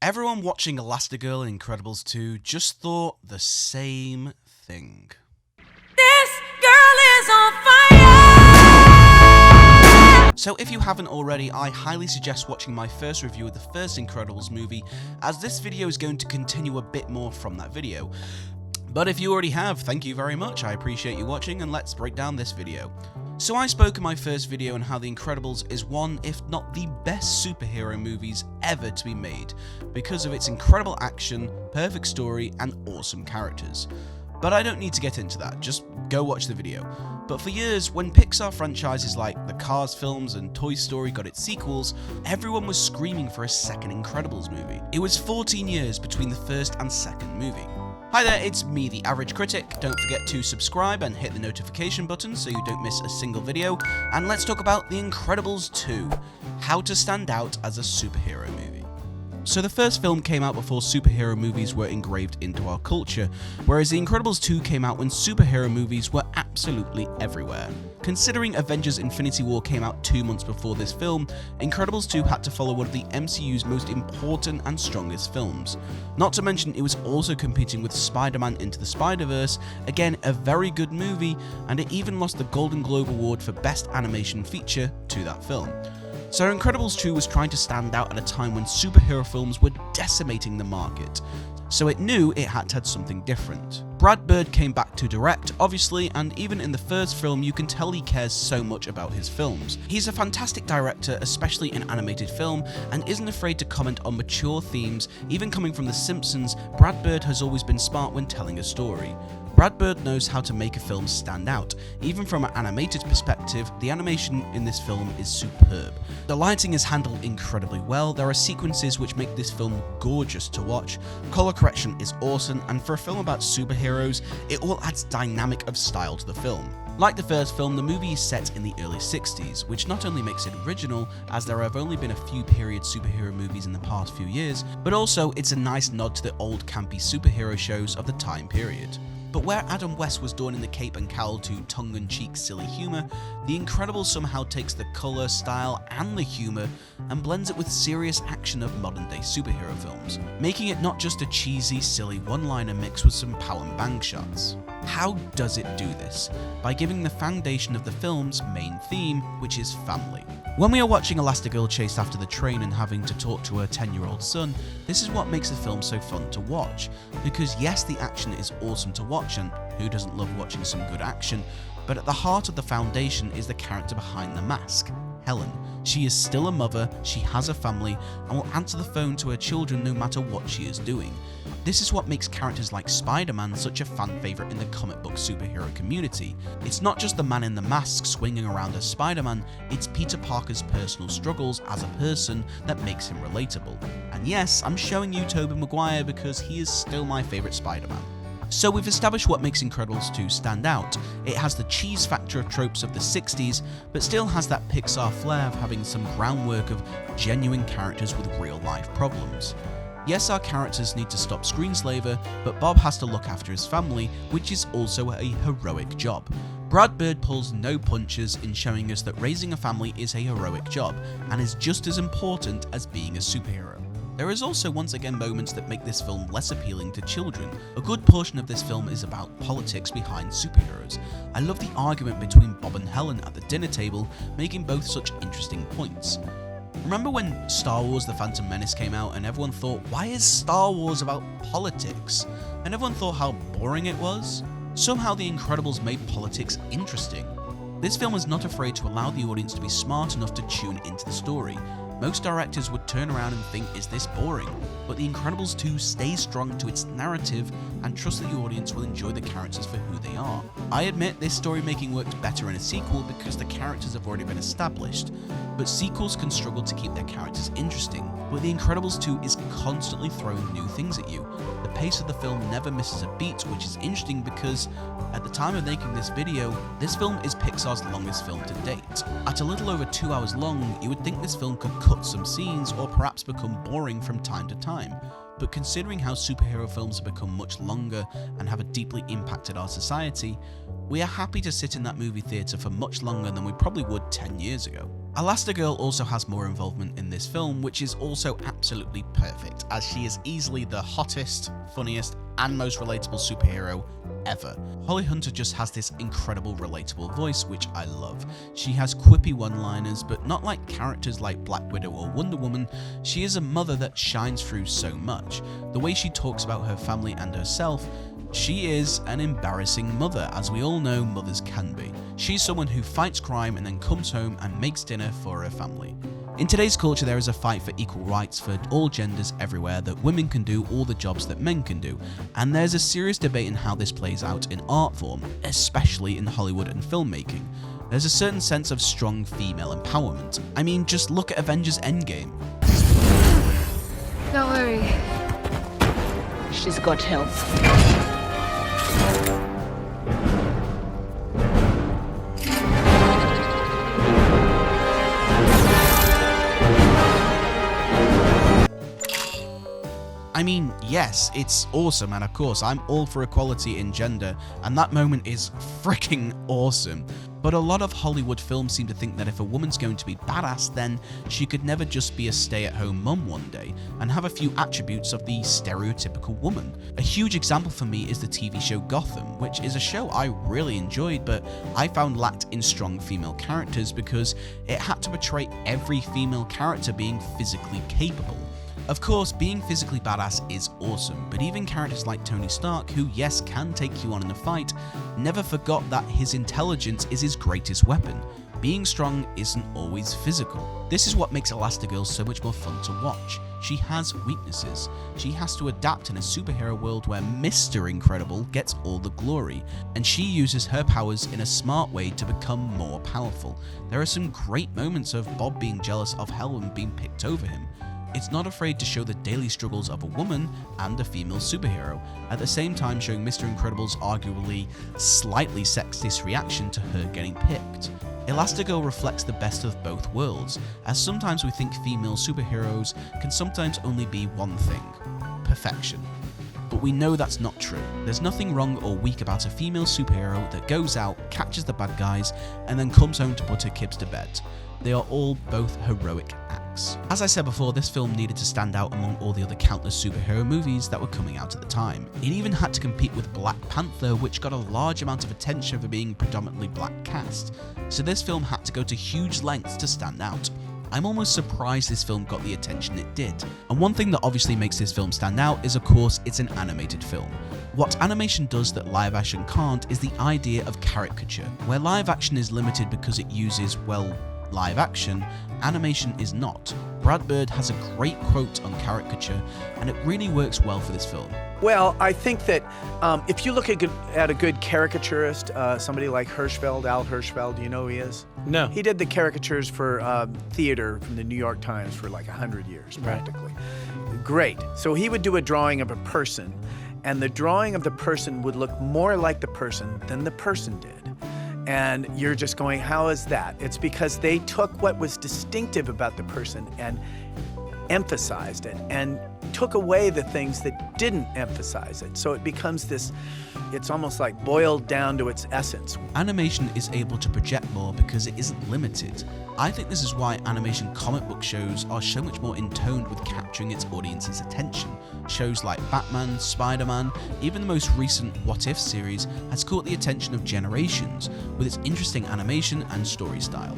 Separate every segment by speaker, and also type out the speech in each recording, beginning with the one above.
Speaker 1: Everyone watching Elastigirl and Incredibles 2 just thought the same thing.
Speaker 2: This girl is on fire!
Speaker 1: So if you haven't already, I highly suggest watching my first review of the first Incredibles movie, as this video is going to continue a bit more from that video. But if you already have, thank you very much, I appreciate you watching, and let's break down this video. So I spoke in my first video on how The Incredibles is one, if not the best superhero movies ever to be made, because of its incredible action, perfect story, and awesome characters. But I don't need to get into that, just go watch the video. But for years, when Pixar franchises like the Cars films and Toy Story got its sequels, everyone was screaming for a second Incredibles movie. It was 14 years between the first and second movie. Hi there, it's me, the Average Critic. Don't forget to subscribe and hit the notification button so you don't miss a single video. And let's talk about The Incredibles 2, how to stand out as a superhero movie. So the first film came out before superhero movies were engraved into our culture, whereas The Incredibles 2 came out when superhero movies were absolutely everywhere. Considering Avengers Infinity War came out 2 months before this film, Incredibles 2 had to follow one of the MCU's most important and strongest films. Not to mention it was also competing with Spider-Man Into the Spider-Verse, again a very good movie, and it even lost the Golden Globe Award for Best Animation Feature to that film. So Incredibles 2 was trying to stand out at a time when superhero films were decimating the market, so it knew it had to have something different. Brad Bird came back to direct, obviously, and even in the first film you can tell he cares so much about his films. He's a fantastic director, especially in animated film, and isn't afraid to comment on mature themes. Even coming from The Simpsons, Brad Bird has always been smart when telling a story. Brad Bird knows how to make a film stand out. Even from an animated perspective, the animation in this film is superb. The lighting is handled incredibly well, there are sequences which make this film gorgeous to watch, color correction is awesome, and for a film about superheroes, it all adds dynamic of style to the film. Like the first film, the movie is set in the early 60s, which not only makes it original, as there have only been a few period superhero movies in the past few years, but also it's a nice nod to the old campy superhero shows of the time period. But where Adam West was donning the cape and cowl to tongue-in-cheek silly humour, The Incredibles somehow takes the colour, style and the humour and blends it with serious action of modern-day superhero films, making it not just a cheesy, silly one-liner mix with some pow and bang shots. How does it do this? By giving the foundation of the film's main theme, which is family. When we are watching Elastigirl chase after the train and having to talk to her 10-year-old son, this is what makes the film so fun to watch. Because yes, the action is awesome to watch, and who doesn't love watching some good action, but at the heart of the foundation is the character behind the mask, Helen. She is still a mother, she has a family, and will answer the phone to her children no matter what she is doing. This is what makes characters like Spider-Man such a fan favourite in the comic book superhero community. It's not just the man in the mask swinging around as Spider-Man, it's Peter Parker's personal struggles as a person that makes him relatable. And yes, I'm showing you Tobey Maguire because he is still my favourite Spider-Man. So we've established what makes Incredibles 2 stand out. It has the cheese factor of tropes of the 60s, but still has that Pixar flair of having some groundwork of genuine characters with real life problems. Yes, our characters need to stop Screenslaver, but Bob has to look after his family, which is also a heroic job. Brad Bird pulls no punches in showing us that raising a family is a heroic job, and is just as important as being a superhero. There is also once again moments that make this film less appealing to children. A good portion of this film is about politics behind superheroes. I love the argument between Bob and Helen at the dinner table, making both such interesting points. Remember when Star Wars The Phantom Menace came out and everyone thought, why is Star Wars about politics? And everyone thought how boring it was? Somehow The Incredibles made politics interesting. This film is not afraid to allow the audience to be smart enough to tune into the story. Most directors would turn around and think, is this boring? But The Incredibles 2 stays strong to its narrative and trusts that the audience will enjoy the characters for who they are. I admit this story making works better in a sequel because the characters have already been established, but sequels can struggle to keep their characters interesting. But The Incredibles 2 is constantly throwing new things at you. The pace of the film never misses a beat, which is interesting because at the time of making this video, this film is Pixar's longest film to date. At a little over 2 hours long, you would think this film could cut some scenes or perhaps become boring from time to time. but considering how superhero films have become much longer and have deeply impacted our society, we are happy to sit in that movie theatre for much longer than we probably would 10 years ago. Elastigirl also has more involvement in this film, which is also absolutely perfect, as she is easily the hottest, funniest, and most relatable superhero ever. Holly Hunter just has this incredible relatable voice, which I love. She has quippy one-liners, but not like characters like Black Widow or Wonder Woman. She is a mother that shines through so much. The way she talks about her family and herself, she is an embarrassing mother, as we all know mothers can be. She's someone who fights crime and then comes home and makes dinner for her family. In today's culture, there is a fight for equal rights for all genders everywhere, that women can do all the jobs that men can do, and there's a serious debate in how this plays out in art form, especially in Hollywood and filmmaking. There's a certain sense of strong female empowerment. I mean, just look at Avengers Endgame.
Speaker 3: Don't worry.
Speaker 4: She's got help.
Speaker 1: I mean, yes, it's awesome, and of course, I'm all for equality in gender, and that moment is freaking awesome. But a lot of Hollywood films seem to think that if a woman's going to be badass, then she could never just be a stay-at-home mum one day and have a few attributes of the stereotypical woman. A huge example for me is the TV show Gotham, which is a show I really enjoyed, but I found lacked in strong female characters because it had to portray every female character being physically capable. Of course, being physically badass is awesome, but even characters like Tony Stark, who yes can take you on in a fight, never forgot that his intelligence is his greatest weapon. Being strong isn't always physical. This is what makes Elastigirl so much more fun to watch. She has weaknesses. She has to adapt in a superhero world where Mr. Incredible gets all the glory, and she uses her powers in a smart way to become more powerful. There are some great moments of Bob being jealous of Helen being picked over him. It's not afraid to show the daily struggles of a woman and a female superhero, at the same time showing Mr. Incredible's arguably slightly sexist reaction to her getting picked. Elastigirl reflects the best of both worlds, as sometimes we think female superheroes can sometimes only be one thing: perfection. But we know that's not true. There's nothing wrong or weak about a female superhero that goes out, catches the bad guys, and then comes home to put her kids to bed. They are all both heroic acts. As I said before, this film needed to stand out among all the other countless superhero movies that were coming out at the time. It even had to compete with Black Panther, which got a large amount of attention for being predominantly black cast. So this film had to go to huge lengths to stand out. I'm almost surprised this film got the attention it did. And one thing that obviously makes this film stand out is, of course, it's an animated film. What animation does that live action can't is the idea of caricature. Where live action is limited because it uses, well, live action, animation is not. Brad Bird has a great quote on caricature, and it really works well for this film.
Speaker 5: Well, I think that if you look at a good caricaturist, somebody like Hirschfeld, Al Hirschfeld, do you know who he is?
Speaker 6: No.
Speaker 5: He did the caricatures for theater from the New York Times for like 100 years, practically. Right. Great. So he would do a drawing of a person, and the drawing of the person would look more like the person than the person did. And you're just going, how is that? It's because they took what was distinctive about the person and emphasized it, and took away the things that didn't emphasize it. So it becomes this, it's almost like boiled down to its essence.
Speaker 1: Animation is able to project more because it isn't limited. I think this is why animation comic book shows are so much more in tone with capturing its audience's attention. Shows like Batman, Spider-Man, even the most recent What If series has caught the attention of generations with its interesting animation and story style.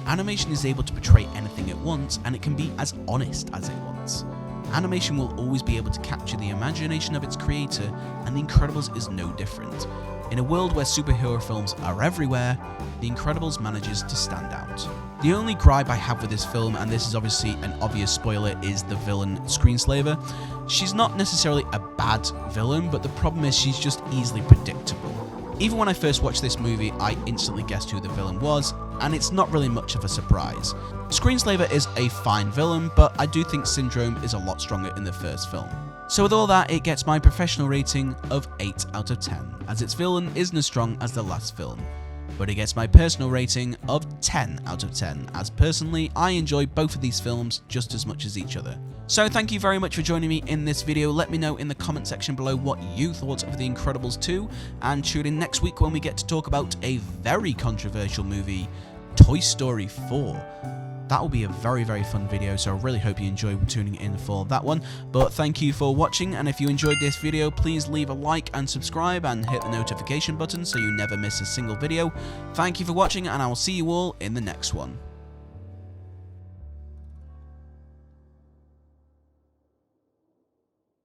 Speaker 1: Animation is able to portray anything it wants, and it can be as honest as it wants. Animation will always be able to capture the imagination of its creator, and The Incredibles is no different. In a world where superhero films are everywhere, The Incredibles manages to stand out. The only gripe I have with this film, and this is obviously an obvious spoiler, is the villain Screenslaver. She's not necessarily a bad villain, but the problem is she's just easily predictable. Even when I first watched this movie, I instantly guessed who the villain was, and it's not really much of a surprise. Screenslaver is a fine villain, but I do think Syndrome is a lot stronger in the first film. So with all that, it gets my professional rating of 8 out of 10, as its villain isn't as strong as the last film. but it gets my personal rating of 10 out of 10, as personally I enjoy both of these films just as much as each other. So thank you very much for joining me in this video. Let me know in the comment section below what you thought of The Incredibles 2, and tune in next week when we get to talk about a very controversial movie, Toy Story 4. That will be a very, very fun video, so I really hope you enjoy tuning in for that one. But thank you for watching, and if you enjoyed this video, please leave a like and subscribe and hit the notification button so you never miss a single video. Thank you for watching, and I will see you all in the next one.